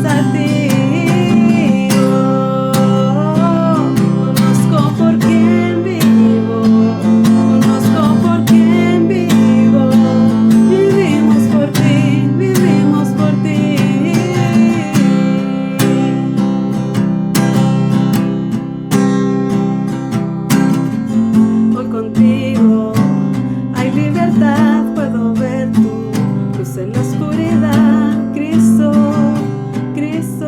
a ti. Oh, conozco por quién vivo, conozco por quién vivo. Vivimos por ti, vivimos por ti. Hoy contigo hay libertad, puedo ver tu luz en la oscuridad. Cristo, Cristo.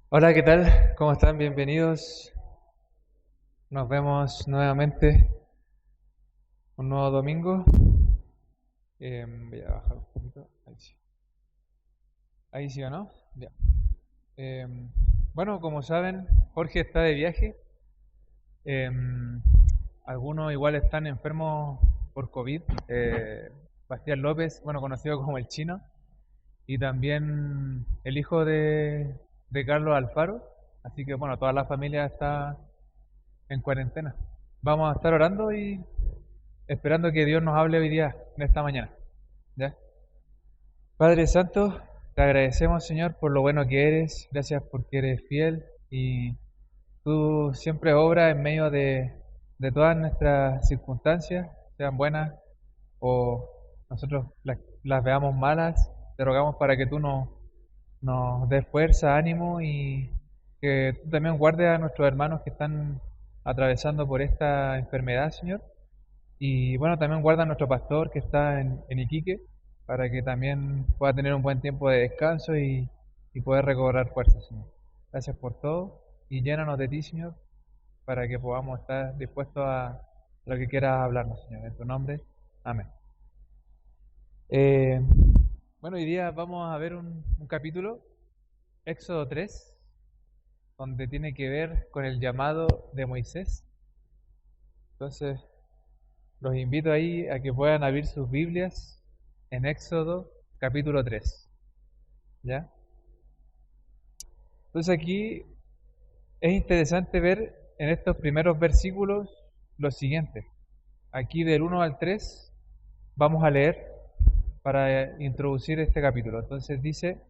Hola, ¿qué tal? ¿Cómo están? Bienvenidos. Nos vemos nuevamente un nuevo domingo. Voy a bajar un poquito. Ahí sí. Ahí sí o no. Ya. Em, bueno, como saben, Jorge está de viaje. Em, Algunos igual están enfermos por COVID. Bastián López, bueno, conocido como el Chino, y también el hijo de Carlos Alfaro. Así que bueno, toda la familia está en cuarentena. Vamos a estar orando y esperando que Dios nos hable hoy día, en esta mañana. ¿Ya? Padre Santo, te agradecemos, Señor, por lo bueno que eres. Gracias porque eres fiel y tú siempre obras en medio de todas nuestras circunstancias, sean buenas o nosotros las veamos malas. Te rogamos para que tú nos des fuerza, ánimo y que tú también guardes a nuestros hermanos que están atravesando por esta enfermedad, Señor. Y bueno, también guarda a nuestro pastor que está en Iquique para que también pueda tener un buen tiempo de descanso y poder recobrar fuerzas, Señor. Gracias por todo y llénanos de ti, Señor, para que podamos estar dispuestos a lo que quieras hablarnos, Señor. En tu nombre, amén. Eh, bueno, hoy día vamos a ver un capítulo, Éxodo 3, donde tiene que ver con el llamado de Moisés. Entonces, los invito ahí a que puedan abrir sus Biblias en Éxodo capítulo 3. ¿Ya? Entonces aquí es interesante ver en estos primeros versículos lo siguiente. Aquí del 1 al 3 vamos a leer para introducir este capítulo. Entonces dice,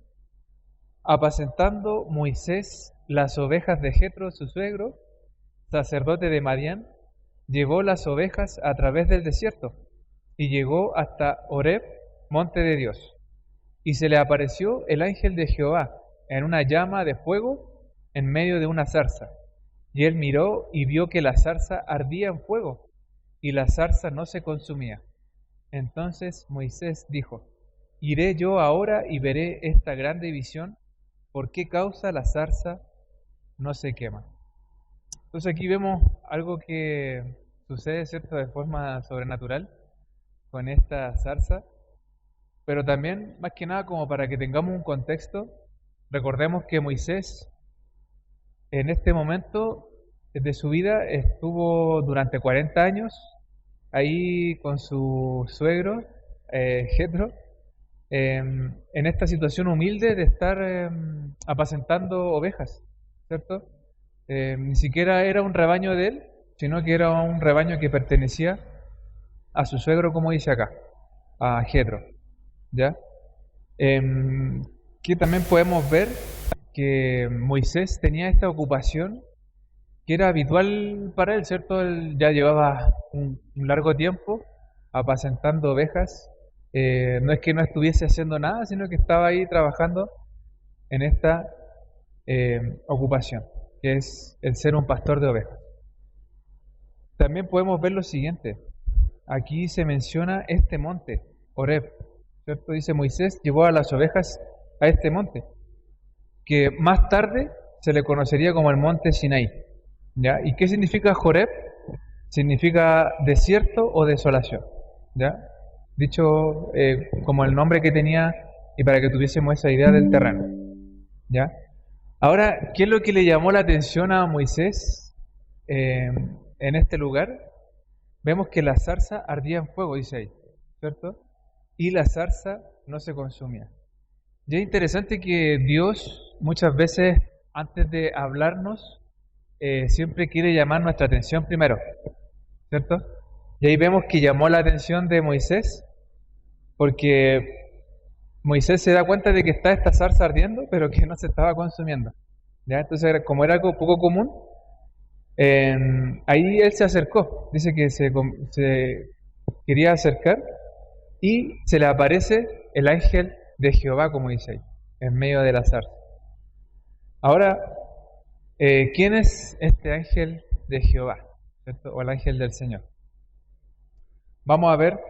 apacentando Moisés las ovejas de Jetro, su suegro, sacerdote de Madián, llevó las ovejas a través del desierto y llegó hasta Horeb, monte de Dios. Y se le apareció el ángel de Jehová en una llama de fuego en medio de una zarza. Y él miró y vio que la zarza ardía en fuego, y la zarza no se consumía. Entonces Moisés dijo, iré yo ahora y veré esta grande visión, ¿por qué causa la zarza no se quema? Entonces aquí vemos algo que sucede, ¿cierto?, de forma sobrenatural con esta zarza, pero también, más que nada, como para que tengamos un contexto, recordemos que Moisés en este momento de su vida estuvo durante 40 años ahí con su suegro, Jetro, en esta situación humilde de estar apacentando ovejas, ¿cierto? Ni siquiera era un rebaño de él, sino que era un rebaño que pertenecía a su suegro, como dice acá, a Jetro, ¿ya? Em, que también podemos ver que Moisés tenía esta ocupación que era habitual para él, ¿cierto? Él ya llevaba un largo tiempo apacentando ovejas. No es que no estuviese haciendo nada, sino que estaba ahí trabajando en esta ocupación, que es el ser un pastor de ovejas. También podemos ver lo siguiente. Aquí se menciona este monte, Horeb, ¿cierto? Dice Moisés llevó a las ovejas a este monte, que más tarde se le conocería como el monte Sinaí. ¿Ya? ¿Y qué significa Horeb? Significa desierto o desolación. ¿Ya? Dicho como el nombre que tenía y para que tuviésemos esa idea del terreno. ¿Ya? Ahora, ¿qué es lo que le llamó la atención a Moisés en este lugar? Vemos que la zarza ardía en fuego, dice ahí, ¿cierto? Y la zarza no se consumía. Y es interesante que Dios muchas veces, antes de hablarnos, siempre quiere llamar nuestra atención primero, ¿cierto? Y ahí vemos que llamó la atención de Moisés, porque Moisés se da cuenta de que está esta zarza ardiendo, pero que no se estaba consumiendo. ¿Ya? Entonces, como era algo poco común, ahí él se acercó, dice que se quería acercar y se le aparece el ángel de Jehová, como dice ahí, en medio de la zarza. Ahora, ¿quién es este ángel de Jehová? ¿Cierto? O el ángel del Señor. Vamos a ver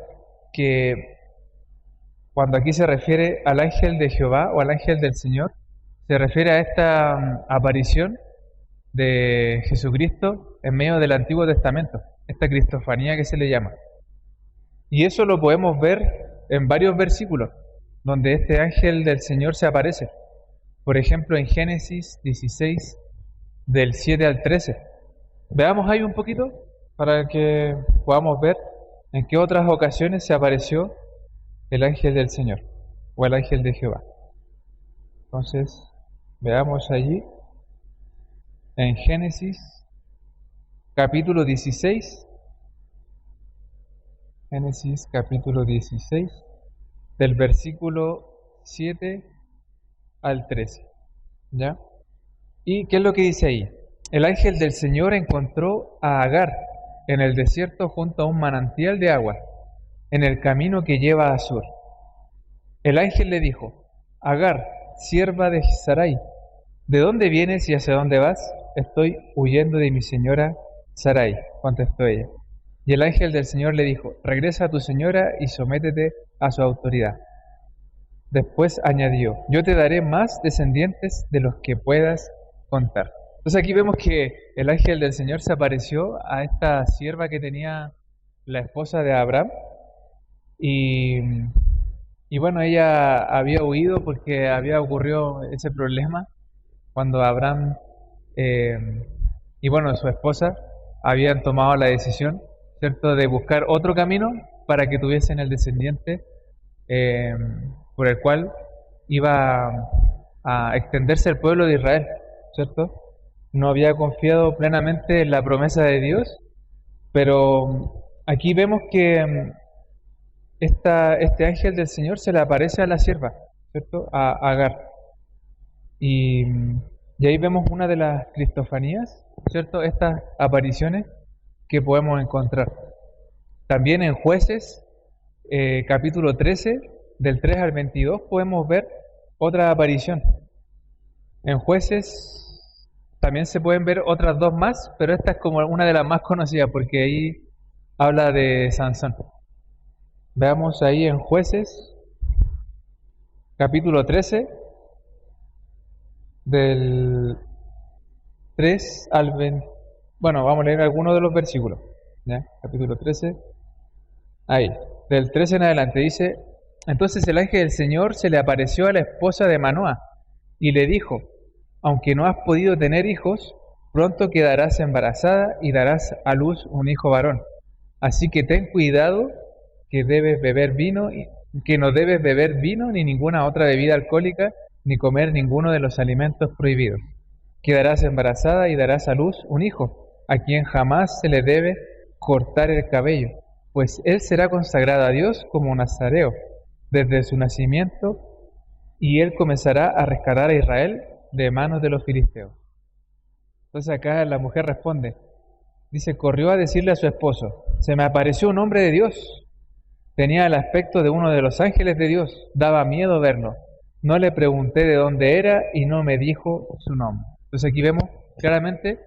que cuando aquí se refiere al ángel de Jehová o al ángel del Señor, se refiere a esta aparición de Jesucristo en medio del Antiguo Testamento, esta cristofanía que se le llama. Y eso lo podemos ver en varios versículos, donde este ángel del Señor se aparece. Por ejemplo, en Génesis 16, del 7 al 13. Veamos ahí un poquito para que podamos ver en qué otras ocasiones se apareció el ángel del Señor o el ángel de Jehová. Entonces, veamos allí en Génesis capítulo 16. Génesis capítulo 16, del versículo 7 al 13. ¿Ya? ¿Y qué es lo que dice ahí? El ángel del Señor encontró a Agar en el desierto junto a un manantial de agua, en el camino que lleva a Sur. El ángel le dijo: Agar, sierva de Sarai, ¿de dónde vienes y hacia dónde vas? Estoy huyendo de mi señora Sarai, contestó ella. Y el ángel del Señor le dijo: regresa a tu señora y sométete a su autoridad. Después añadió: yo te daré más descendientes de los que puedas contar. Entonces aquí vemos que el ángel del Señor se apareció a esta sierva que tenía la esposa de Abraham y bueno, ella había huido porque había ocurrido ese problema cuando Abraham y bueno, su esposa habían tomado la decisión, ¿cierto?, de buscar otro camino para que tuviesen el descendiente por el cual iba a extenderse el pueblo de Israel, ¿cierto? No había confiado plenamente en la promesa de Dios, pero aquí vemos que este ángel del Señor se le aparece a la sierva, ¿cierto?, a Agar. Y ahí vemos una de las cristofanías, ¿cierto?, estas apariciones que podemos encontrar. También en Jueces, capítulo 13, del 3 al 22, podemos ver otra aparición. En Jueces también se pueden ver otras dos más, pero esta es como una de las más conocidas porque ahí habla de Sansón. Veamos ahí en Jueces, capítulo 13, del 3 al 20. Bueno, vamos a leer algunos de los versículos. ¿Ya? Capítulo 13, ahí, del 13 en adelante, dice: entonces el ángel del Señor se le apareció a la esposa de Manoah y le dijo: aunque no has podido tener hijos, pronto quedarás embarazada y darás a luz un hijo varón. Así que ten cuidado que no debes beber vino ni ninguna otra bebida alcohólica, ni comer ninguno de los alimentos prohibidos. Quedarás embarazada y darás a luz un hijo, a quien jamás se le debe cortar el cabello, pues él será consagrado a Dios como nazareo desde su nacimiento, y él comenzará a rescatar a Israel de manos de los filisteos. Entonces acá la mujer responde, dice: corrió a decirle a su esposo: se me apareció un hombre de Dios. Tenía el aspecto de uno de los ángeles de Dios, daba miedo verlo. No le pregunté de dónde era y no me dijo su nombre. Entonces aquí vemos claramente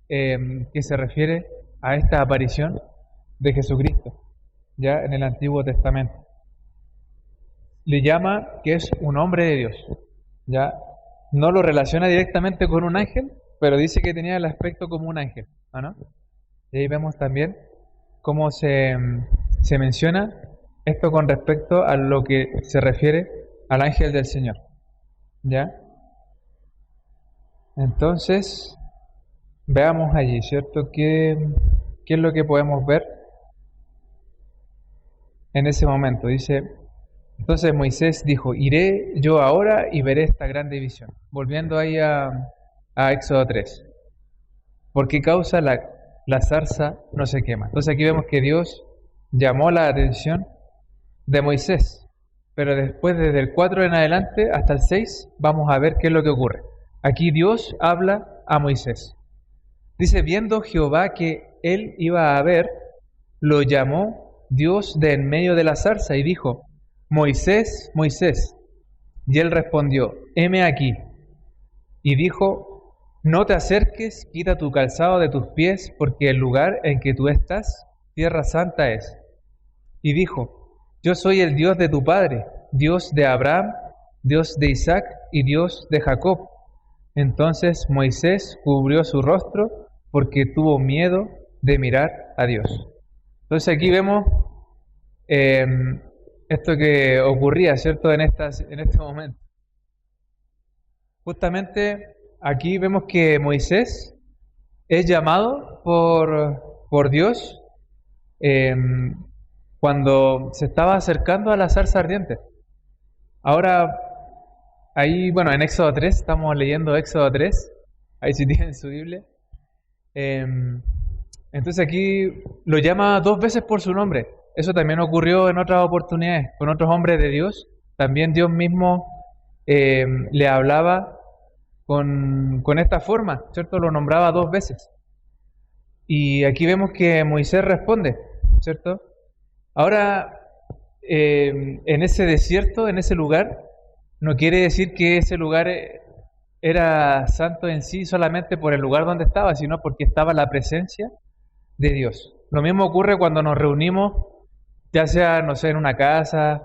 que se refiere a esta aparición de Jesucristo, ya en el Antiguo Testamento. Le llama que es un hombre de Dios, ya no lo relaciona directamente con un ángel, pero dice que tenía el aspecto como un ángel, ¿no? Y ahí vemos también cómo se menciona esto con respecto a lo que se refiere al ángel del Señor, ¿ya? Entonces, veamos allí, ¿cierto? ¿Qué es lo que podemos ver en ese momento? Dice: entonces Moisés dijo: iré yo ahora y veré esta grande visión. Volviendo ahí a Éxodo 3. ¿Por qué causa la zarza no se quema? Entonces aquí vemos que Dios llamó la atención de Moisés, pero después desde el 4 en adelante hasta el 6 vamos a ver qué es lo que ocurre. Aquí Dios habla a Moisés. Dice: viendo Jehová que él iba a ver, lo llamó Dios de en medio de la zarza y dijo: Moisés, Moisés. Y él respondió: heme aquí. Y dijo: no te acerques, quita tu calzado de tus pies, porque el lugar en que tú estás, tierra santa es. Y dijo: yo soy el Dios de tu padre, Dios de Abraham, Dios de Isaac y Dios de Jacob. Entonces Moisés cubrió su rostro porque tuvo miedo de mirar a Dios. Entonces aquí vemos esto que ocurría, ¿cierto?, en este momento. Justamente aquí vemos que Moisés es llamado por Dios cuando se estaba acercando a la zarza ardiente. Ahora, ahí, bueno, en Éxodo 3, estamos leyendo Éxodo 3, ahí si tienen su Biblia. Entonces aquí lo llama 2 veces por su nombre. Eso también ocurrió en otras oportunidades, con otros hombres de Dios. También Dios mismo le hablaba con esta forma, ¿cierto? Lo nombraba 2 veces. Y aquí vemos que Moisés responde, ¿cierto? Ahora, en ese desierto, en ese lugar, no quiere decir que ese lugar era santo en sí solamente por el lugar donde estaba, sino porque estaba la presencia de Dios. Lo mismo ocurre cuando nos reunimos, ya sea, no sé, en una casa,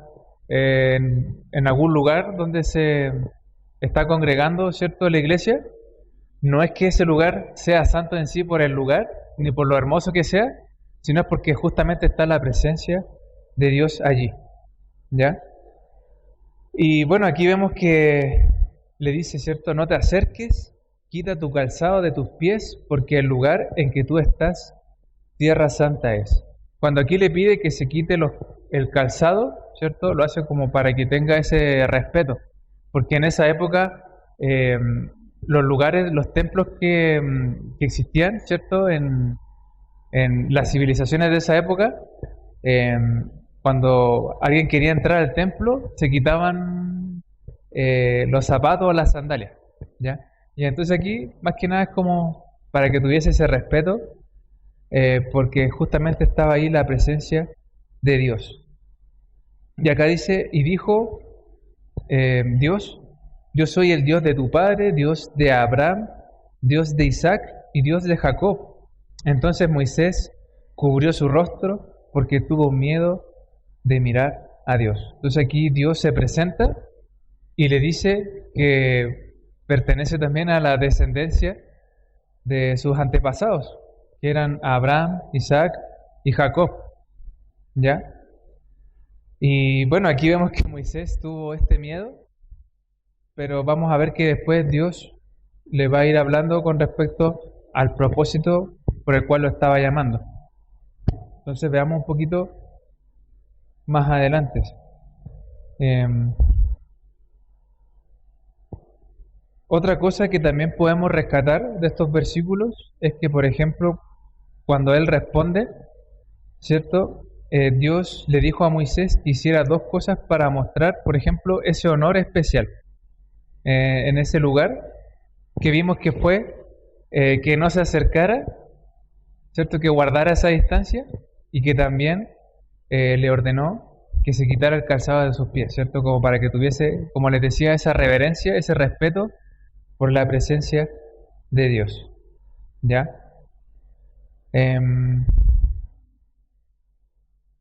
en algún lugar donde se está congregando, ¿cierto?, la iglesia. No es que ese lugar sea santo en sí por el lugar, ni por lo hermoso que sea, sino es porque justamente está la presencia de Dios allí, ¿ya? Y bueno, aquí vemos que le dice, ¿cierto?, no te acerques, quita tu calzado de tus pies, porque el lugar en que tú estás, tierra santa es. Cuando aquí le pide que se quite el calzado, ¿cierto?, lo hace como para que tenga ese respeto, porque en esa época los lugares, los templos que existían, ¿cierto?, en las civilizaciones de esa época, cuando alguien quería entrar al templo, se quitaban los zapatos o las sandalias, ¿ya? Y entonces aquí, más que nada, es como para que tuviese ese respeto, porque justamente estaba ahí la presencia de Dios. Y acá dice, y dijo Dios, yo soy el Dios de tu padre, Dios de Abraham, Dios de Isaac y Dios de Jacob. Entonces Moisés cubrió su rostro porque tuvo miedo de mirar a Dios. Entonces aquí Dios se presenta y le dice que pertenece también a la descendencia de sus antepasados, que eran Abraham, Isaac y Jacob, ¿ya? Y bueno, aquí vemos que Moisés tuvo este miedo, pero vamos a ver que después Dios le va a ir hablando con respecto al propósito por el cual lo estaba llamando. Entonces veamos un poquito más adelante. Otra cosa que también podemos rescatar de estos versículos es que, por ejemplo, cuando él responde, ¿cierto?, Dios le dijo a Moisés que hiciera 2 cosas para mostrar, por ejemplo, ese honor especial en ese lugar, que vimos que fue que no se acercara, ¿cierto?, que guardara esa distancia, y que también le ordenó que se quitara el calzado de sus pies, ¿cierto?, como para que tuviese, como les decía, esa reverencia, ese respeto por la presencia de Dios, ¿ya?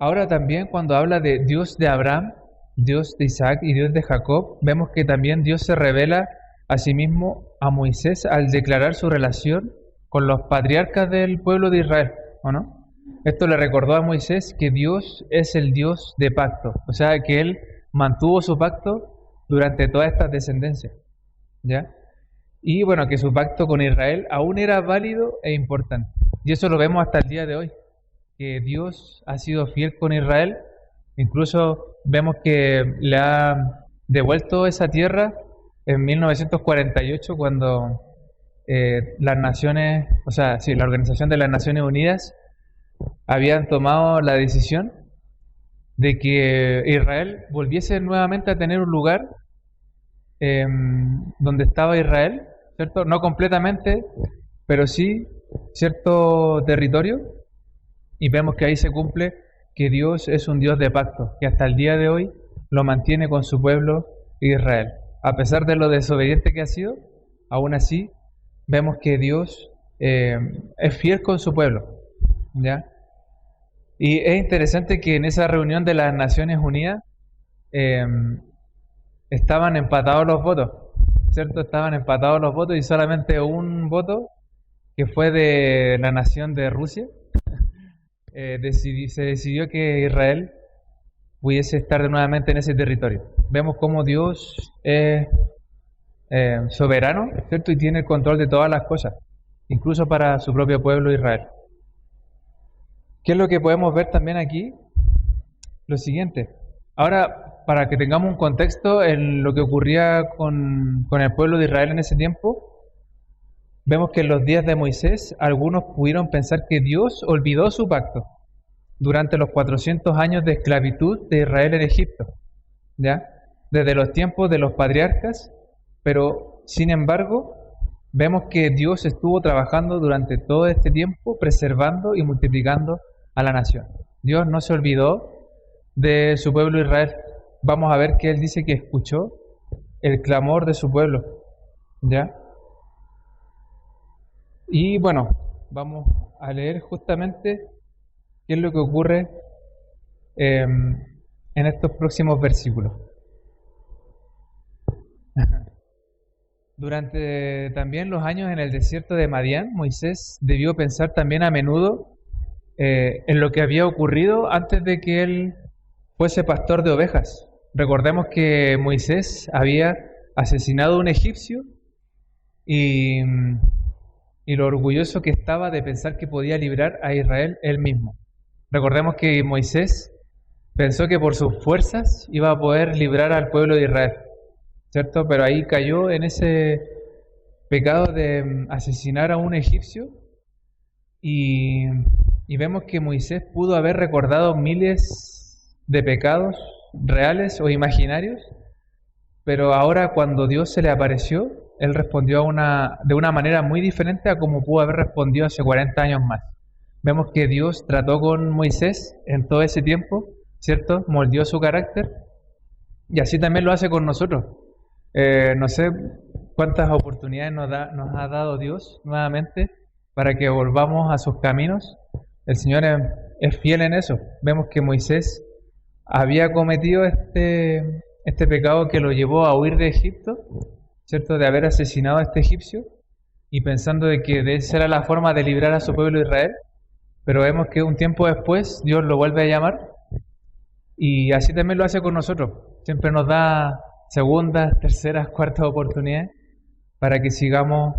Ahora también cuando habla de Dios de Abraham, Dios de Isaac y Dios de Jacob, vemos que también Dios se revela a sí mismo a Moisés al declarar su relación con los patriarcas del pueblo de Israel, ¿o no? Esto le recordó a Moisés que Dios es el Dios de pacto, o sea que Él mantuvo su pacto durante todas estas descendencias, ¿ya? Y bueno, que su pacto con Israel aún era válido e importante. Y eso lo vemos hasta el día de hoy, que Dios ha sido fiel con Israel. Incluso vemos que le ha devuelto esa tierra en 1948, cuando las naciones, o sea, sí, la Organización de las Naciones Unidas habían tomado la decisión de que Israel volviese nuevamente a tener un lugar donde estaba Israel, ¿cierto? No completamente, pero sí cierto territorio, y vemos que ahí se cumple que Dios es un Dios de pacto, que hasta el día de hoy lo mantiene con su pueblo Israel. A pesar de lo desobediente que ha sido, aún así vemos que Dios es fiel con su pueblo, ¿ya? Y es interesante que en esa reunión de las Naciones Unidas estaban empatados los votos, ¿cierto? Estaban empatados los votos y solamente un voto, que fue de la nación de Rusia, se decidió que Israel pudiese estar nuevamente en ese territorio. Vemos cómo Dios es soberano, ¿cierto? Y tiene el control de todas las cosas, incluso para su propio pueblo Israel. ¿Qué es lo que podemos ver también aquí? Lo siguiente. Ahora, para que tengamos un contexto en lo que ocurría con el pueblo de Israel en ese tiempo, vemos que en los días de Moisés algunos pudieron pensar que Dios olvidó su pacto durante los 400 años de esclavitud de Israel en Egipto, ¿ya? Desde los tiempos de los patriarcas, pero sin embargo vemos que Dios estuvo trabajando durante todo este tiempo, preservando y multiplicando a la nación. Dios no se olvidó de su pueblo Israel. Vamos a ver que Él dice que escuchó el clamor de su pueblo, ¿ya? Y bueno, vamos a leer justamente qué es lo que ocurre en estos próximos versículos. Durante también los años en el desierto de Madián, Moisés debió pensar también a menudo en lo que había ocurrido antes de que él fuese pastor de ovejas. Recordemos que Moisés había asesinado a un egipcio y lo orgulloso que estaba de pensar que podía librar a Israel él mismo. Recordemos que Moisés pensó que por sus fuerzas iba a poder librar al pueblo de Israel, ¿cierto? Pero ahí cayó en ese pecado de asesinar a un egipcio y vemos que Moisés pudo haber recordado miles de pecados reales o imaginarios, pero ahora cuando Dios se le apareció, él respondió de una manera muy diferente a como pudo haber respondido hace 40 años más. Vemos que Dios trató con Moisés en todo ese tiempo, ¿cierto? Moldeó su carácter y así también lo hace con nosotros. No sé cuántas oportunidades nos ha dado Dios nuevamente para que volvamos a sus caminos. El Señor es fiel en eso. Vemos que Moisés había cometido este pecado que lo llevó a huir de Egipto, ¿cierto? De haber asesinado a este egipcio y pensando de que esa era la forma de librar a su pueblo Israel, pero vemos que un tiempo después Dios lo vuelve a llamar y así también lo hace con nosotros. Siempre nos da segundas, terceras, cuartas oportunidades para que sigamos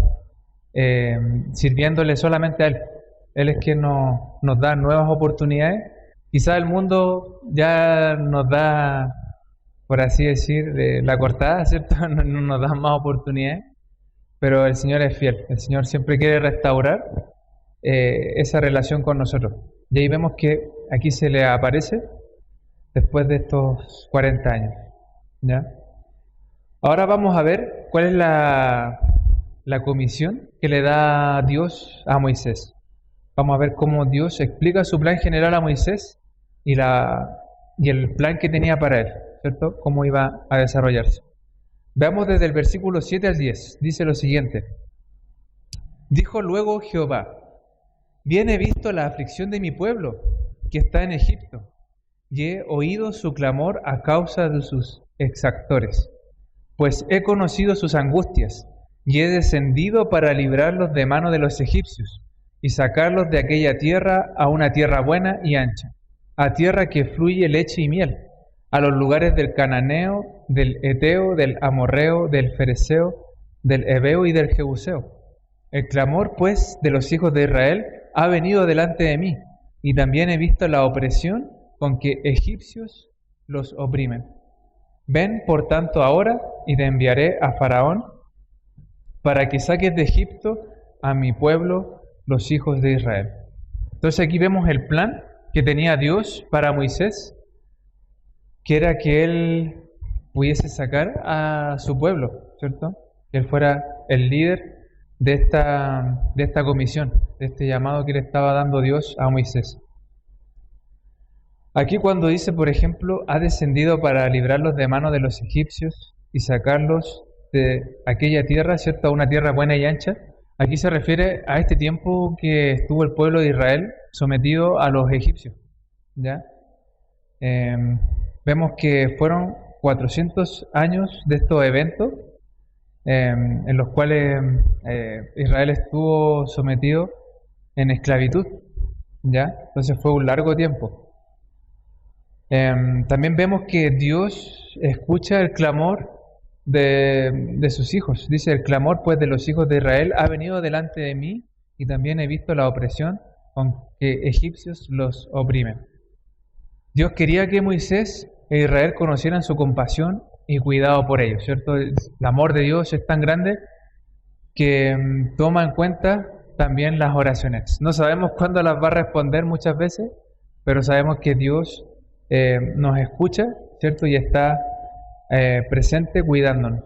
sirviéndole solamente a Él. Él es quien nos da nuevas oportunidades. Quizá el mundo ya nos da, por así decir, la cortada, ¿cierto? No nos da más oportunidades, pero el Señor es fiel. El Señor siempre quiere restaurar esa relación con nosotros. Y ahí vemos que aquí se le aparece después de estos 40 años, ¿ya? Ahora vamos a ver cuál es la comisión que le da Dios a Moisés. Vamos a ver cómo Dios explica su plan general a Moisés y el plan que tenía para él, ¿cierto? Cómo iba a desarrollarse. Veamos desde el versículo 7 al 10. Dice lo siguiente: Dijo luego Jehová: Bien he visto la aflicción de mi pueblo, que está en Egipto, y he oído su clamor a causa de sus exactores. Pues he conocido sus angustias, y he descendido para librarlos de mano de los egipcios, y sacarlos de aquella tierra a una tierra buena y ancha, a tierra que fluye leche y miel, a los lugares del cananeo, del eteo, del amorreo, del fereceo, del heveo y del jebuseo. El clamor, pues, de los hijos de Israel ha venido delante de mí, y también he visto la opresión con que egipcios los oprimen. Ven, por tanto, ahora, y te enviaré a Faraón, para que saques de Egipto a mi pueblo, los hijos de Israel. Entonces aquí vemos el plan que tenía Dios para Moisés, que era que él pudiese sacar a su pueblo, ¿cierto? Que él fuera el líder de esta comisión, de este llamado que le estaba dando Dios a Moisés. Aquí cuando dice, por ejemplo, ha descendido para librarlos de mano de los egipcios y sacarlos de aquella tierra, ¿cierto? A una tierra buena y ancha. Aquí se refiere a este tiempo que estuvo el pueblo de Israel sometido a los egipcios, ¿ya? Vemos que fueron 400 años de estos eventos en los cuales Israel estuvo sometido en esclavitud, ¿ya? Entonces fue un largo tiempo. También vemos que Dios escucha el clamor de sus hijos. Dice: el clamor pues de los hijos de Israel ha venido delante de mí, y también he visto la opresión con que egipcios los oprimen. Dios quería que Moisés e Israel conocieran su compasión y cuidado por ellos, ¿cierto? El amor de Dios es tan grande que toma en cuenta también las oraciones. No sabemos cuándo las va a responder muchas veces, pero sabemos que Dios nos escucha, ¿cierto? Y está presente cuidándonos.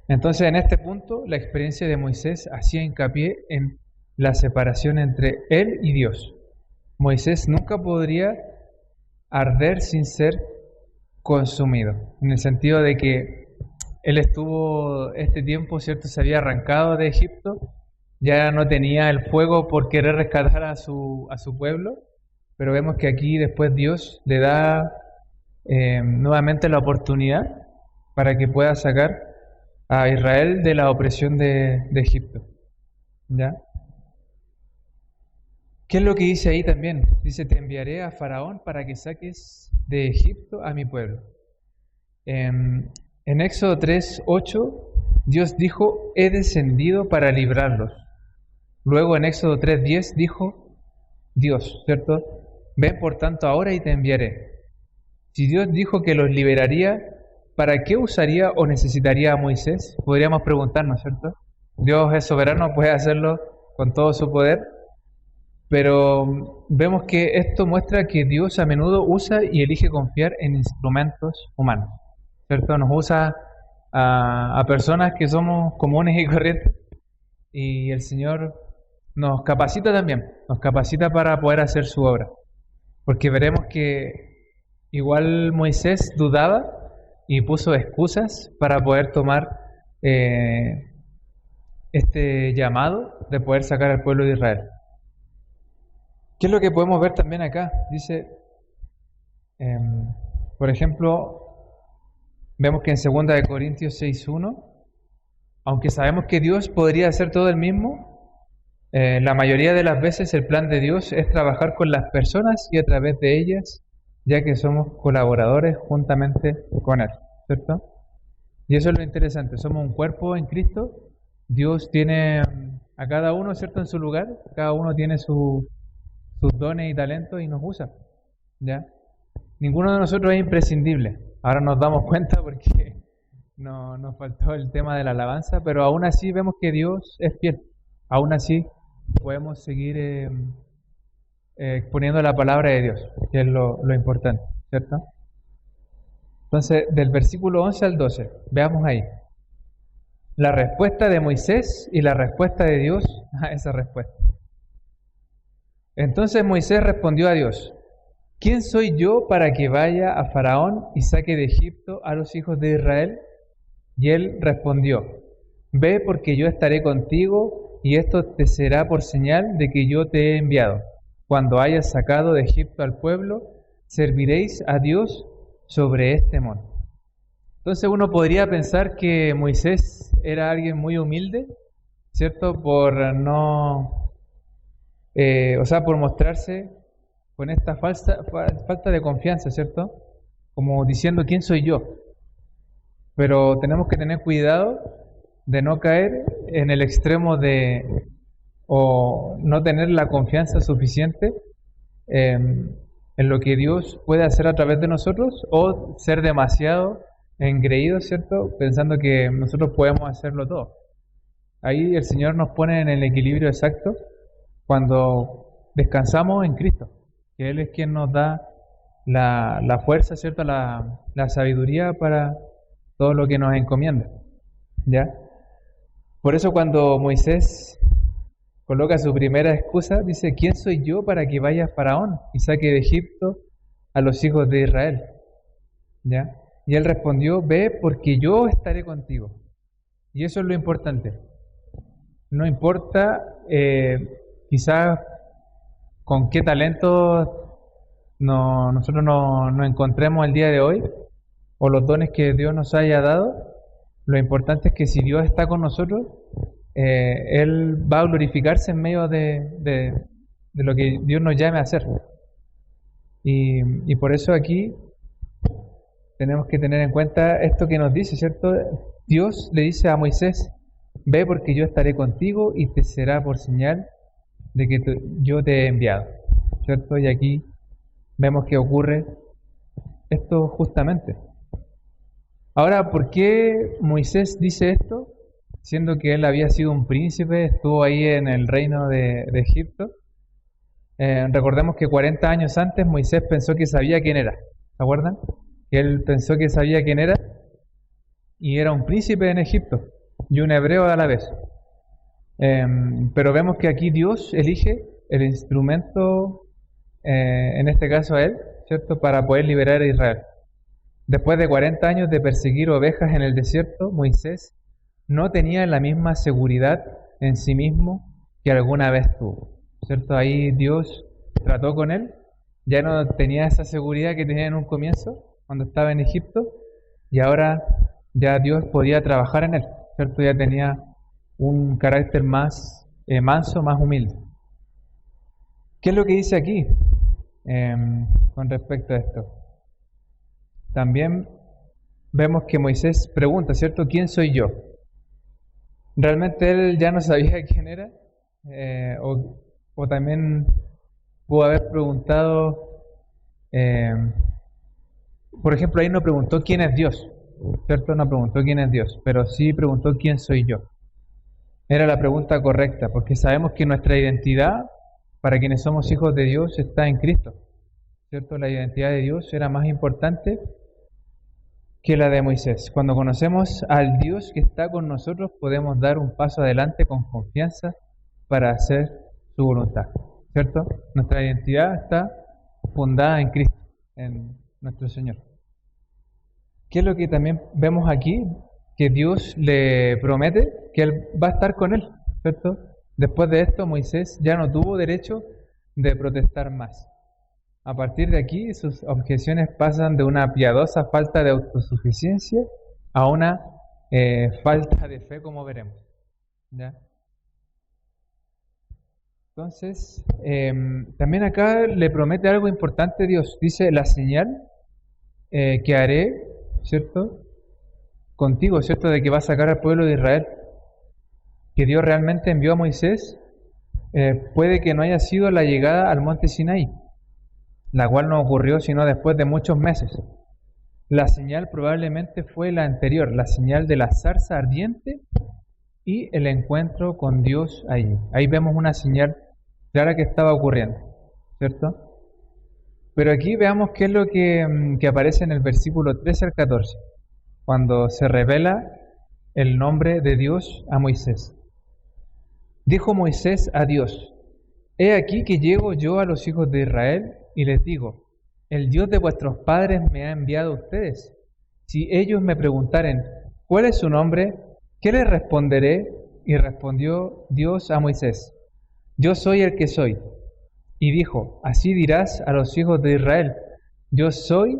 Entonces, en este punto, la experiencia de Moisés hacía hincapié en la separación entre él y Dios. Moisés nunca podría arder sin ser consumido, en el sentido de que él estuvo este tiempo, ¿cierto? Se había arrancado de Egipto, ya no tenía el fuego por querer rescatar a su pueblo, pero vemos que aquí después Dios le da nuevamente la oportunidad para que pueda sacar a Israel de la opresión de Egipto, ¿ya? ¿Qué es lo que dice ahí también? Dice: te enviaré a Faraón para que saques de Egipto a mi pueblo. En Éxodo 3:8, Dios dijo: he descendido para librarlos. Luego en Éxodo 3:10 dijo Dios, ¿cierto? Ven por tanto ahora y te enviaré. Si Dios dijo que los liberaría, ¿para qué usaría o necesitaría a Moisés? Podríamos preguntarnos, ¿cierto? Dios es soberano, puede hacerlo con todo su poder, pero vemos que esto muestra que Dios a menudo usa y elige confiar en instrumentos humanos, ¿cierto? Nos usa a personas que somos comunes y corrientes, y el Señor nos capacita también, nos capacita para poder hacer su obra, porque veremos que igual Moisés dudaba y puso excusas para poder tomar este llamado de poder sacar al pueblo de Israel. ¿Qué es lo que podemos ver también acá? Dice, por ejemplo, vemos que en 2 Corintios 6:1, aunque sabemos que Dios podría hacer todo el mismo, la mayoría de las veces el plan de Dios es trabajar con las personas y a través de ellas, ya que somos colaboradores juntamente con Él, ¿cierto? Y eso es lo interesante, somos un cuerpo en Cristo. Dios tiene a cada uno, ¿cierto?, en su lugar, cada uno tiene sus dones y talentos y nos usa, ¿ya? Ninguno de nosotros es imprescindible. Ahora nos damos cuenta porque nos faltó el tema de la alabanza, pero aún así vemos que Dios es fiel. Aún así podemos seguir exponiendo la palabra de Dios, que es lo importante, ¿cierto? Entonces, del versículo 11 al 12, veamos ahí la respuesta de Moisés y la respuesta de Dios a esa respuesta. Entonces Moisés respondió a Dios: ¿quién soy yo para que vaya a Faraón y saque de Egipto a los hijos de Israel? Y él respondió: ve, porque yo estaré contigo, y esto te será por señal de que yo te he enviado. Cuando hayas sacado de Egipto al pueblo, serviréis a Dios sobre este monte. Entonces uno podría pensar que Moisés era alguien muy humilde, ¿cierto? Por por mostrarse con esta falta de confianza, ¿cierto? Como diciendo: ¿quién soy yo? Pero tenemos que tener cuidado de no caer en el extremo o no tener la confianza suficiente en lo que Dios puede hacer a través de nosotros, o ser demasiado engreídos, ¿cierto?, pensando que nosotros podemos hacerlo todo. Ahí el Señor nos pone en el equilibrio exacto cuando descansamos en Cristo, que Él es quien nos da la fuerza, ¿cierto?, la sabiduría para todo lo que nos encomienda, ¿ya? Por eso cuando Moisés coloca su primera excusa, dice: ¿quién soy yo para que vaya a Faraón y saque de Egipto a los hijos de Israel? ¿Ya? Y él respondió: ve, porque yo estaré contigo. Y eso es lo importante. No importa quizás con qué talento nosotros nos encontremos el día de hoy, o los dones que Dios nos haya dado, lo importante es que si Dios está con nosotros, Él va a glorificarse en medio de lo que Dios nos llame a hacer. Y por eso aquí tenemos que tener en cuenta esto que nos dice, ¿cierto? Dios le dice a Moisés: ve, porque yo estaré contigo y te será por señal de que yo te he enviado, ¿cierto? Y aquí vemos que ocurre esto justamente. Ahora, ¿por qué Moisés dice esto? Siendo que él había sido un príncipe, estuvo ahí en el reino de Egipto. Recordemos que 40 años antes Moisés pensó que sabía quién era, ¿se acuerdan? Que él pensó que sabía quién era y era un príncipe en Egipto y un hebreo a la vez. Pero vemos que aquí Dios elige el instrumento, en este caso a él, ¿cierto?, para poder liberar a Israel. Después de 40 años de perseguir ovejas en el desierto, Moisés no tenía la misma seguridad en sí mismo que alguna vez tuvo, ¿cierto? Ahí Dios trató con él, ya no tenía esa seguridad que tenía en un comienzo, cuando estaba en Egipto, y ahora ya Dios podía trabajar en él, ¿cierto? Ya tenía un carácter más manso, más humilde. ¿Qué es lo que dice aquí con respecto a esto? También vemos que Moisés pregunta, ¿cierto? ¿Quién soy yo? Realmente él ya no sabía quién era, o también pudo haber preguntado, por ejemplo, ahí no preguntó quién es Dios, ¿cierto? No preguntó quién es Dios, pero sí preguntó quién soy yo. Era la pregunta correcta, porque sabemos que nuestra identidad, para quienes somos hijos de Dios, está en Cristo, ¿cierto? La identidad de Dios era más importante que la de Moisés. Cuando conocemos al Dios que está con nosotros, podemos dar un paso adelante con confianza para hacer su voluntad, ¿cierto? Nuestra identidad está fundada en Cristo, en nuestro Señor. ¿Qué es lo que también vemos aquí? Que Dios le promete que Él va a estar con él, ¿cierto? Después de esto, Moisés ya no tuvo derecho de protestar más. A partir de aquí, sus objeciones pasan de una piadosa falta de autosuficiencia a una falta de fe, como veremos, ¿ya? Entonces, también acá le promete algo importante Dios. Dice: la señal que haré, ¿cierto?, contigo, ¿cierto?, de que va a sacar al pueblo de Israel. Que Dios realmente envió a Moisés, puede que no haya sido la llegada al monte Sinaí, la cual no ocurrió sino después de muchos meses. La señal probablemente fue la anterior, la señal de la zarza ardiente y el encuentro con Dios allí. Ahí vemos una señal clara que estaba ocurriendo, ¿cierto? Pero aquí veamos qué es lo que aparece en el versículo 13 al 14, cuando se revela el nombre de Dios a Moisés. Dijo Moisés a Dios: he aquí que llego yo a los hijos de Israel y les digo: el Dios de vuestros padres me ha enviado a ustedes. Si ellos me preguntaren: ¿cuál es su nombre?, ¿qué les responderé? Y respondió Dios a Moisés: yo soy el que soy. Y dijo: así dirás a los hijos de Israel: yo soy,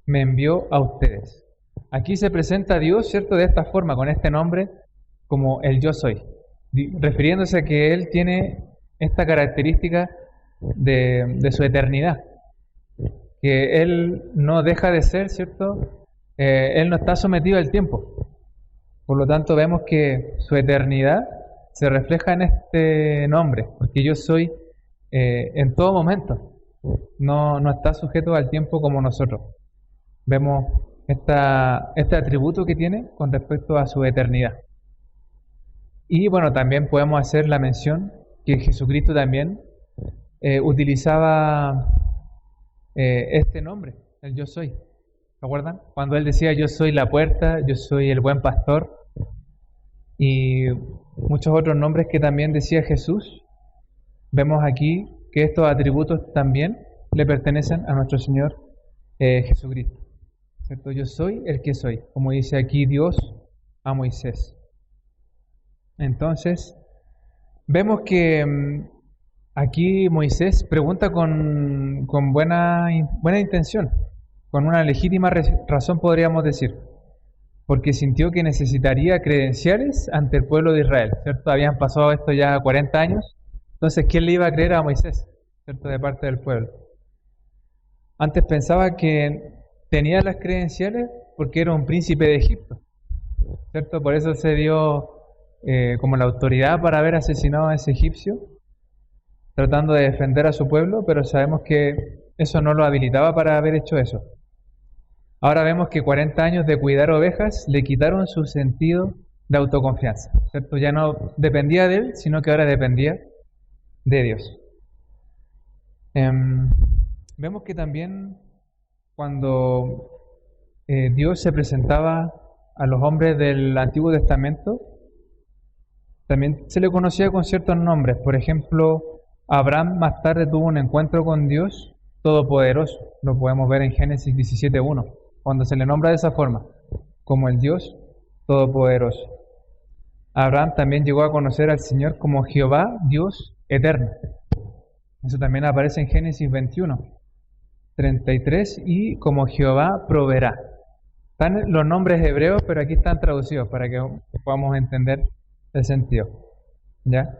me envió a ustedes. Aquí se presenta a Dios, ¿cierto?, de esta forma, con este nombre, como el yo soy, refiriéndose a que Él tiene esta característica de su eternidad, que Él no deja de ser, ¿cierto? Él no está sometido al tiempo. Por lo tanto, vemos que su eternidad se refleja en este nombre, porque yo soy en todo momento, no está sujeto al tiempo como nosotros. Vemos este atributo que tiene con respecto a su eternidad. Y bueno, también podemos hacer la mención que Jesucristo también utilizaba este nombre, el yo soy. ¿Se acuerdan? Cuando Él decía: yo soy la puerta, yo soy el buen pastor, y muchos otros nombres que también decía Jesús, vemos aquí que estos atributos también le pertenecen a nuestro Señor Jesucristo, ¿cierto? Yo soy el que soy, como dice aquí Dios a Moisés. Entonces, vemos que aquí Moisés pregunta con buena intención. con una legítima razón podríamos decir, porque sintió que necesitaría credenciales ante el pueblo de Israel, ¿cierto? Habían pasado esto ya 40 años, entonces ¿quién le iba a creer a Moisés, ¿cierto? De parte del pueblo. Antes pensaba que tenía las credenciales porque era un príncipe de Egipto, ¿cierto? Por eso se dio como la autoridad para haber asesinado a ese egipcio, tratando de defender a su pueblo, pero sabemos que eso no lo habilitaba para haber hecho eso. Ahora vemos que 40 años de cuidar ovejas le quitaron su sentido de autoconfianza, ¿cierto? Ya no dependía de él, sino que ahora dependía de Dios. Vemos que también cuando Dios se presentaba a los hombres del Antiguo Testamento, también se le conocía con ciertos nombres. Por ejemplo, Abraham más tarde tuvo un encuentro con Dios Todopoderoso. Lo podemos ver en Génesis 17:1, cuando se le nombra de esa forma, como el Dios Todopoderoso. Abraham también llegó a conocer al Señor como Jehová, Dios eterno. Eso también aparece en Génesis 21:33, y como Jehová proveerá. Están los nombres hebreos, pero aquí están traducidos para que podamos entender el sentido. ¿Ya?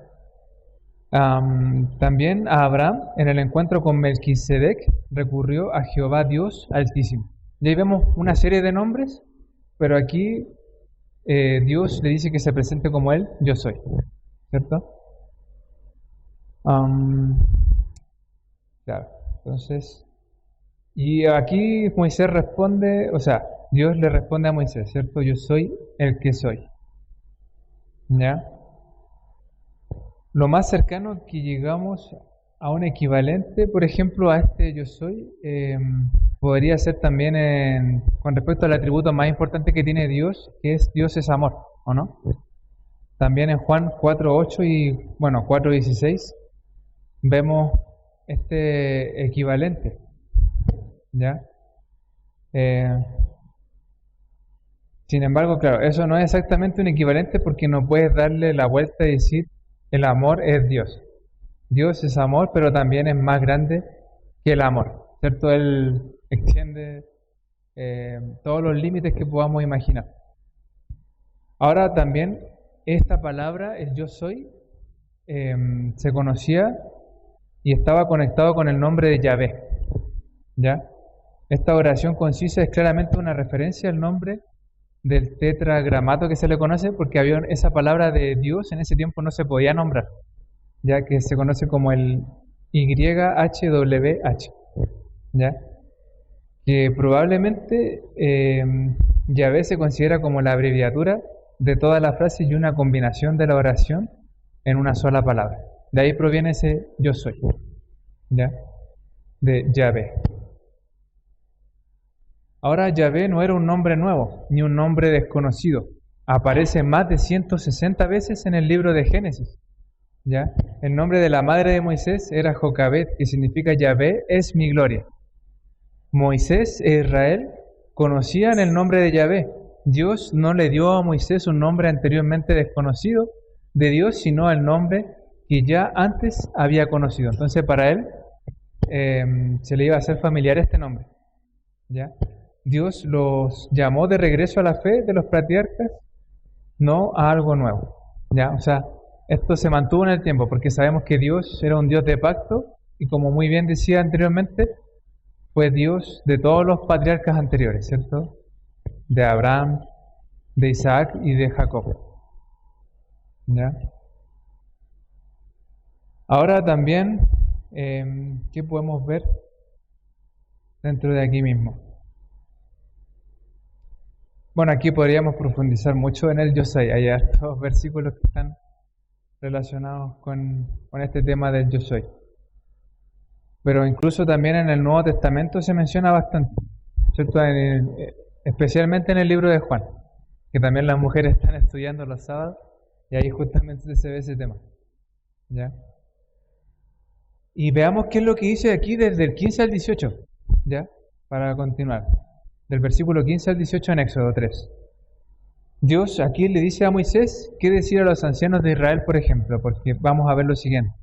También a Abraham, en el encuentro con Melquisedec, recurrió a Jehová Dios Altísimo. Y ahí vemos una serie de nombres, pero aquí Dios le dice que se presente como Él, yo soy. ¿Cierto? Claro, entonces, y aquí Moisés responde, o sea, Dios le responde a Moisés, ¿cierto? Yo soy el que soy. ¿Ya? Lo más cercano que llegamos a un equivalente, por ejemplo, a este yo soy, podría ser también con respecto al atributo más importante que tiene Dios, que es Dios es amor, ¿o no? También en Juan 4:8 y, bueno, 4:16, vemos este equivalente, ¿ya? Sin embargo, claro, eso no es exactamente un equivalente porque no puedes darle la vuelta y decir el amor es Dios. Dios es amor, pero también es más grande que el amor, ¿cierto? Él extiende todos los límites que podamos imaginar. Ahora también esta palabra, el yo soy, se conocía y estaba conectado con el nombre de Yahvé, ¿ya? Esta oración concisa es claramente una referencia al nombre del tetragramato que se le conoce, porque había esa palabra de Dios en ese tiempo no se podía nombrar, ya que se conoce como el YHWH, ¿ya? Que probablemente Yahvé se considera como la abreviatura de toda la frase y una combinación de la oración en una sola palabra. De ahí proviene ese yo soy, ¿ya? De Yahvé. Ahora Yahvé no era un nombre nuevo, ni un nombre desconocido. Aparece más de 160 veces en el libro de Génesis, ¿ya? El nombre de la madre de Moisés era Jocabed, que significa Yahvé es mi gloria. Moisés e Israel conocían el nombre de Yahvé. Dios no le dio a Moisés un nombre anteriormente desconocido de Dios, sino el nombre que ya antes había conocido. Entonces para él se le iba a hacer familiar este nombre, ¿ya? Dios los llamó de regreso a la fe de los patriarcas, no a algo nuevo, ¿ya? O sea, esto se mantuvo en el tiempo porque sabemos que Dios era un Dios de pacto y, como muy bien decía anteriormente, fue Dios de todos los patriarcas anteriores, ¿cierto? De Abraham, de Isaac y de Jacob, ¿ya? Ahora también, ¿qué podemos ver dentro de aquí mismo? Bueno, aquí podríamos profundizar mucho en el yo soy. Hay estos versículos que están relacionados con este tema del yo soy. Pero incluso también en el Nuevo Testamento se menciona bastante, ¿cierto? Especialmente en el libro de Juan, que también las mujeres están estudiando los sábados, y ahí justamente se ve ese tema, ¿ya? Y veamos qué es lo que dice aquí desde el 15 al 18, ¿ya? Para continuar. Del versículo 15 al 18 en Éxodo 3. Dios aquí le dice a Moisés qué decir a los ancianos de Israel, por ejemplo, porque vamos a ver lo siguiente.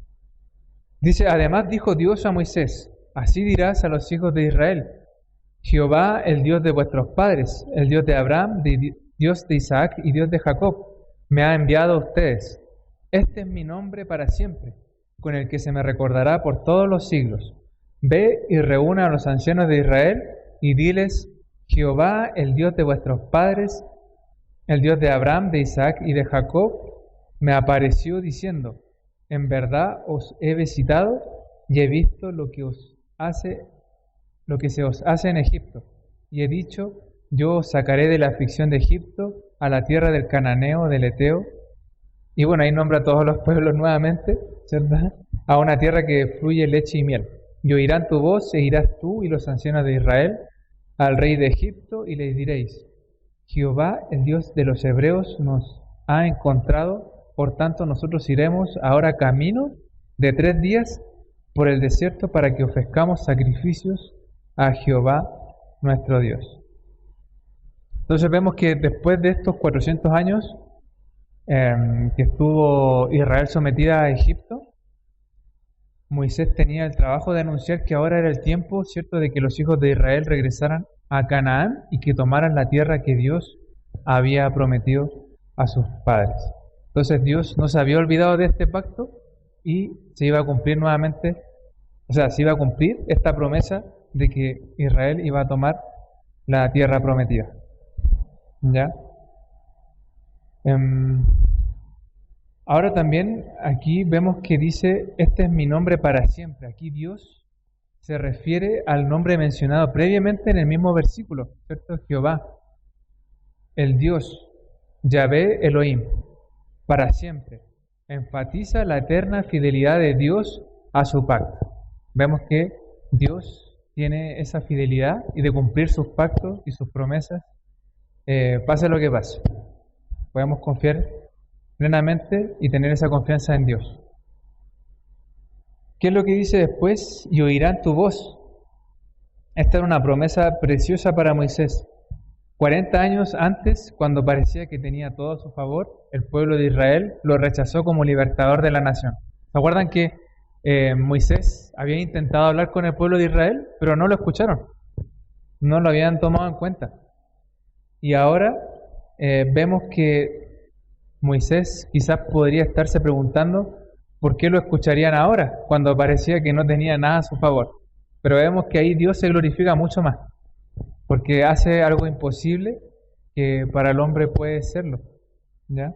Dice, además dijo Dios a Moisés, así dirás a los hijos de Israel, Jehová, el Dios de vuestros padres, el Dios de Abraham, Dios de Isaac y Dios de Jacob, me ha enviado a ustedes. Este es mi nombre para siempre, con el que se me recordará por todos los siglos. Ve y reúna a los ancianos de Israel y diles: Jehová, el Dios de vuestros padres, el Dios de Abraham, de Isaac y de Jacob, me apareció diciendo: en verdad os he visitado y he visto lo que se os hace en Egipto, y he dicho: yo os sacaré de la aflicción de Egipto a la tierra del cananeo, del eteo. Y bueno, ahí nombra a todos los pueblos nuevamente, ¿cierto? A una tierra que fluye leche y miel. Y oirán tu voz, e irás tú y los ancianos de Israel al rey de Egipto, y les diréis: Jehová, el Dios de los hebreos, nos ha encontrado, por tanto nosotros iremos ahora camino de 3 días por el desierto para que ofrezcamos sacrificios a Jehová nuestro Dios. Entonces vemos que después de estos 400 años que estuvo Israel sometida a Egipto, Moisés tenía el trabajo de anunciar que ahora era el tiempo, ¿cierto?, de que los hijos de Israel regresaran a Canaán y que tomaran la tierra que Dios había prometido a sus padres. Entonces Dios no se había olvidado de este pacto y se iba a cumplir nuevamente, se iba a cumplir esta promesa de que Israel iba a tomar la tierra prometida. ¿Ya? Ahora también aquí vemos que dice: este es mi nombre para siempre. Aquí Dios se refiere al nombre mencionado previamente en el mismo versículo, ¿cierto? Jehová, el Dios, Yahvé Elohim, para siempre. Enfatiza la eterna fidelidad de Dios a su pacto. Vemos que Dios tiene esa fidelidad y de cumplir sus pactos y sus promesas, pase lo que pase. Podemos confiar plenamente y tener esa confianza en Dios. ¿Qué es lo que dice después? Y oirán tu voz. Esta era una promesa preciosa para Moisés. 40 años antes, cuando parecía que tenía todo a su favor, el pueblo de Israel lo rechazó como libertador de la nación. ¿Se acuerdan que Moisés había intentado hablar con el pueblo de Israel, pero no lo escucharon? No lo habían tomado en cuenta. Y ahora vemos que Moisés quizás podría estarse preguntando por qué lo escucharían ahora, cuando parecía que no tenía nada a su favor. Pero vemos que ahí Dios se glorifica mucho más, porque hace algo imposible que para el hombre puede serlo, ¿ya?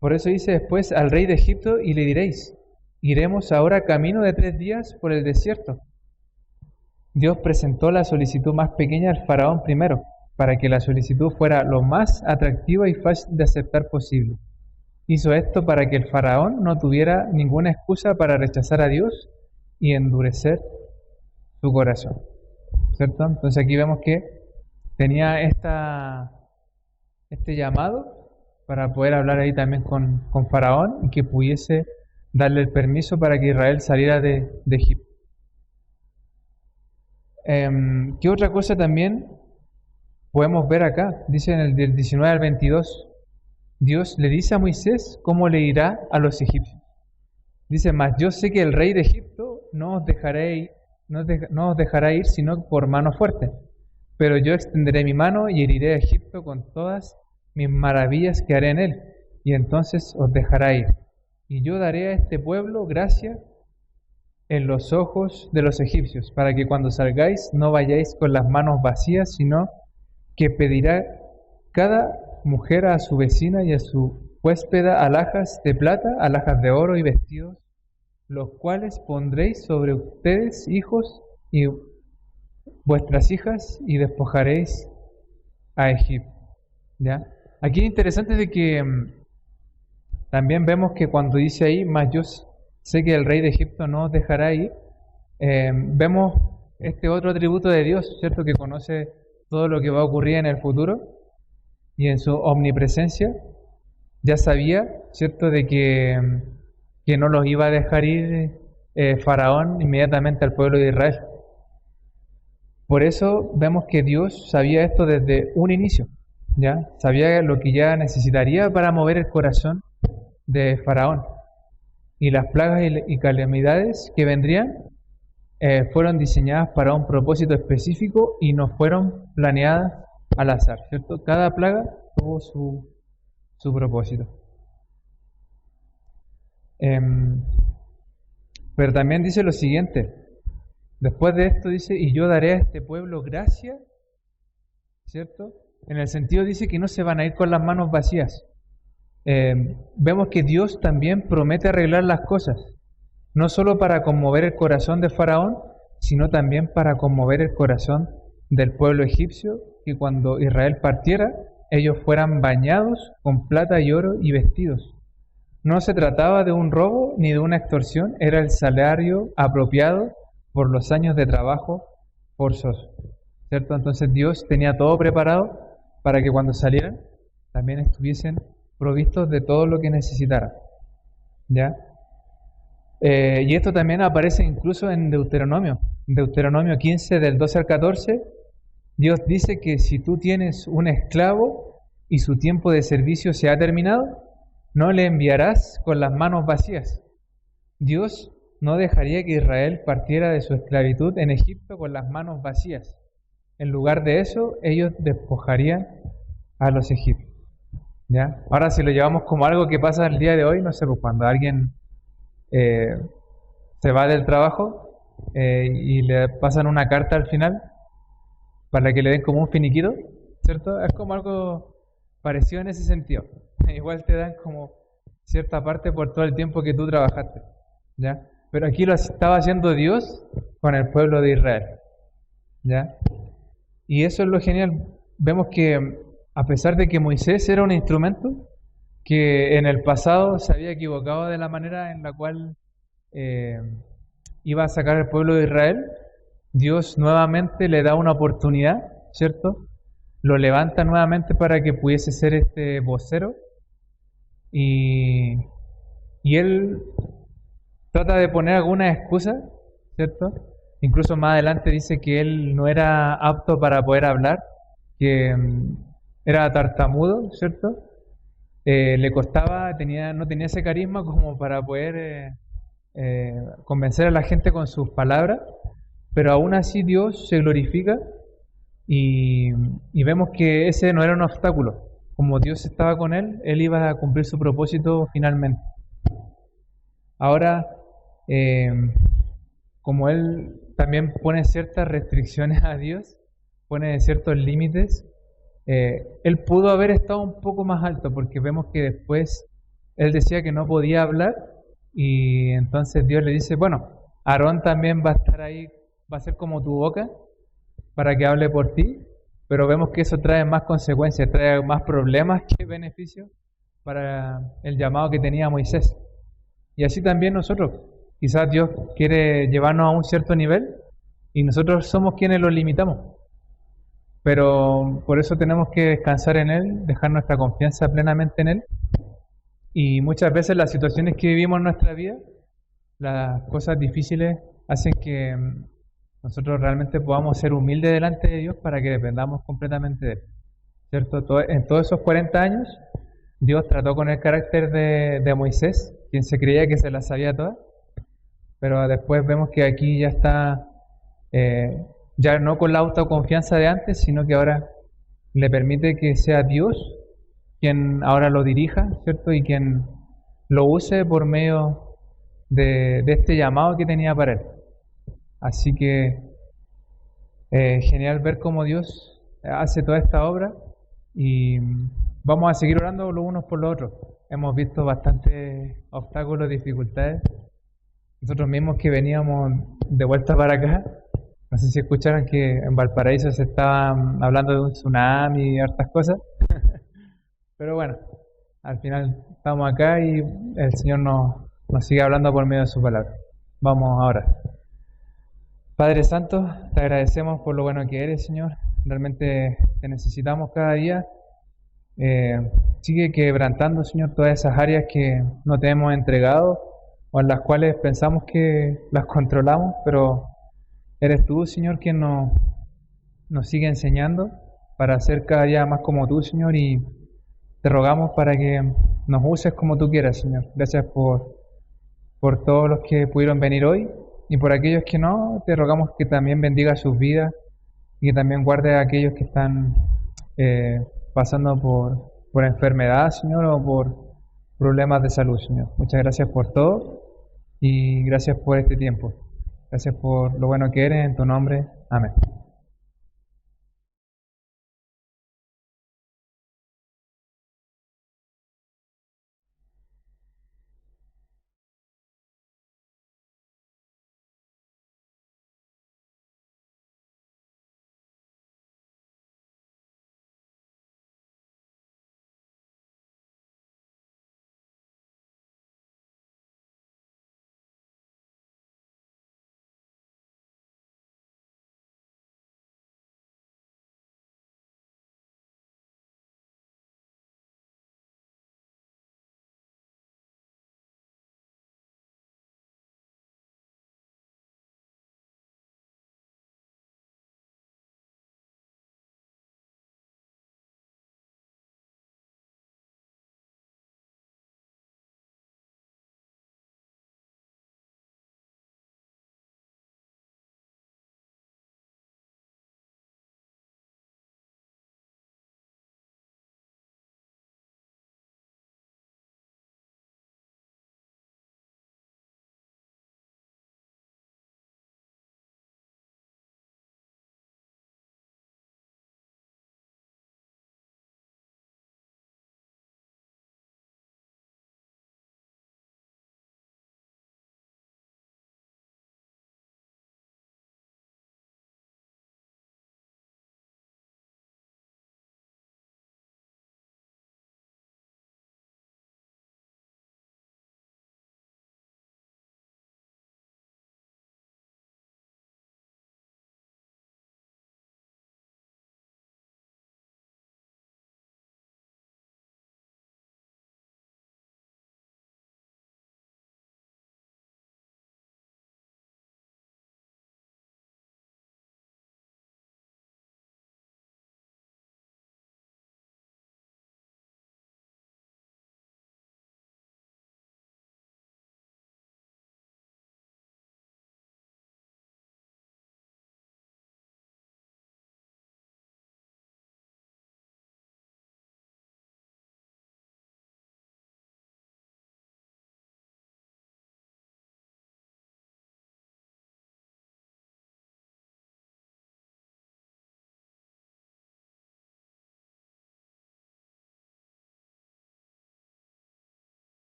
Por eso dice después al rey de Egipto: y le diréis: iremos ahora camino de 3 días por el desierto. Dios presentó la solicitud más pequeña al faraón primero, para que la solicitud fuera lo más atractiva y fácil de aceptar posible. Hizo esto para que el faraón no tuviera ninguna excusa para rechazar a Dios y endurecer su corazón, ¿cierto? Entonces aquí vemos que tenía este llamado para poder hablar ahí también con faraón y que pudiese darle el permiso para que Israel saliera de Egipto. ¿Qué otra cosa también podemos ver acá? Dice en el del 19 al 22, Dios le dice a Moisés cómo le irá a los egipcios. Dice: mas yo sé que el rey de Egipto no os dejará ir sino por mano fuerte, pero yo extenderé mi mano y heriré a Egipto con todas mis maravillas que haré en él, y entonces os dejará ir. Y yo daré a este pueblo gracia en los ojos de los egipcios, para que cuando salgáis no vayáis con las manos vacías, sino que pedirá cada mujer a su vecina y a su huéspeda alhajas de plata, alhajas de oro y vestidos, los cuales pondréis sobre ustedes, hijos, y vuestras hijas, y despojaréis a Egipto. ¿Ya? Aquí es interesante de que también vemos que cuando dice ahí: mas yo sé que el rey de Egipto no os dejará ir, vemos este otro atributo de Dios, ¿cierto? Que conoce todo lo que va a ocurrir en el futuro, y en su omnipresencia ya sabía, ¿cierto?, de que no los iba a dejar ir Faraón inmediatamente al pueblo de Israel. Por eso vemos que Dios sabía esto desde un inicio, ¿ya? Sabía lo que ya necesitaría para mover el corazón de Faraón. Y las plagas y calamidades que vendrían fueron diseñadas para un propósito específico y no fueron planeadas al azar, ¿cierto? Cada plaga tuvo su propósito. Pero también dice lo siguiente, después de esto dice, y yo daré a este pueblo gracia, ¿cierto? En el sentido dice que no se van a ir con las manos vacías. Vemos que Dios también promete arreglar las cosas, no solo para conmover el corazón de Faraón, sino también para conmover el corazón del pueblo egipcio, que cuando Israel partiera, ellos fueran bañados con plata y oro y vestidos. No se trataba de un robo ni de una extorsión, era el salario apropiado por los años de trabajo forzoso, ¿cierto? Entonces Dios tenía todo preparado para que cuando salieran también estuviesen provistos de todo lo que necesitaran, ¿ya? Y esto también aparece incluso en Deuteronomio 15 del 12 al 14. Dios dice que si tú tienes un esclavo y su tiempo de servicio se ha terminado, no le enviarás con las manos vacías. Dios no dejaría que Israel partiera de su esclavitud en Egipto con las manos vacías. En lugar de eso, ellos despojarían a los egipcios, ¿ya? Ahora, si lo llevamos como algo que pasa el día de hoy, no sé, pues cuando alguien se va del trabajo y le pasan una carta al final para que le den como un finiquito, ¿cierto? Es como algo parecido en ese sentido. Igual te dan como cierta parte por todo el tiempo que tú trabajaste, ¿ya? Pero aquí lo estaba haciendo Dios con el pueblo de Israel, ¿ya? Y eso es lo genial. Vemos que a pesar de que Moisés era un instrumento que en el pasado se había equivocado de la manera en la cual iba a sacar al pueblo de Israel, Dios nuevamente le da una oportunidad, ¿cierto? Lo levanta nuevamente para que pudiese ser este vocero y él trata de poner alguna excusa, ¿cierto? Incluso más adelante dice que él no era apto para poder hablar, que era tartamudo, ¿cierto? Le costaba, no tenía ese carisma como para poder convencer a la gente con sus palabras, pero aún así Dios se glorifica y vemos que ese no era un obstáculo. Como Dios estaba con él, él iba a cumplir su propósito finalmente. Ahora, como él también pone ciertas restricciones a Dios, pone ciertos límites, él pudo haber estado un poco más alto, porque vemos que después él decía que no podía hablar y entonces Dios le dice, bueno, Aarón también va a estar ahí, va a ser como tu boca para que hable por ti, pero vemos que eso trae más consecuencias, trae más problemas que beneficios para el llamado que tenía Moisés. Y así también nosotros, quizás Dios quiere llevarnos a un cierto nivel y nosotros somos quienes lo limitamos. Pero por eso tenemos que descansar en Él, dejar nuestra confianza plenamente en Él. Y muchas veces las situaciones que vivimos en nuestra vida, las cosas difíciles, hacen que nosotros realmente podamos ser humildes delante de Dios para que dependamos completamente de Él, ¿cierto? En todos esos 40 años, Dios trató con el carácter de Moisés, quien se creía que se las sabía todas, pero después vemos que aquí ya está, ya no con la autoconfianza de antes, sino que ahora le permite que sea Dios quien ahora lo dirija, ¿cierto? Y quien lo use por medio de este llamado que tenía para él. Así que genial ver cómo Dios hace toda esta obra y vamos a seguir orando los unos por los otros. Hemos visto bastantes obstáculos, dificultades. Nosotros mismos que veníamos de vuelta para acá, no sé si escucharon que en Valparaíso se estaban hablando de un tsunami y hartas cosas. Pero bueno, al final estamos acá y el Señor nos sigue hablando por medio de su palabra. Vamos ahora. Padre Santo, te agradecemos por lo bueno que eres, Señor. Realmente te necesitamos cada día. Sigue quebrantando, Señor, todas esas áreas que no te hemos entregado o en las cuales pensamos que las controlamos, pero eres tú, Señor, quien nos sigue enseñando para ser cada día más como tú, Señor, y te rogamos para que nos uses como tú quieras, Señor. Gracias por todos los que pudieron venir hoy Y por aquellos que no, te rogamos que también bendiga sus vidas y que también guarde a aquellos que están pasando por enfermedad, Señor, o por problemas de salud, Señor. Muchas gracias por todo y gracias por este tiempo. Gracias por lo bueno que eres, en tu nombre. Amén.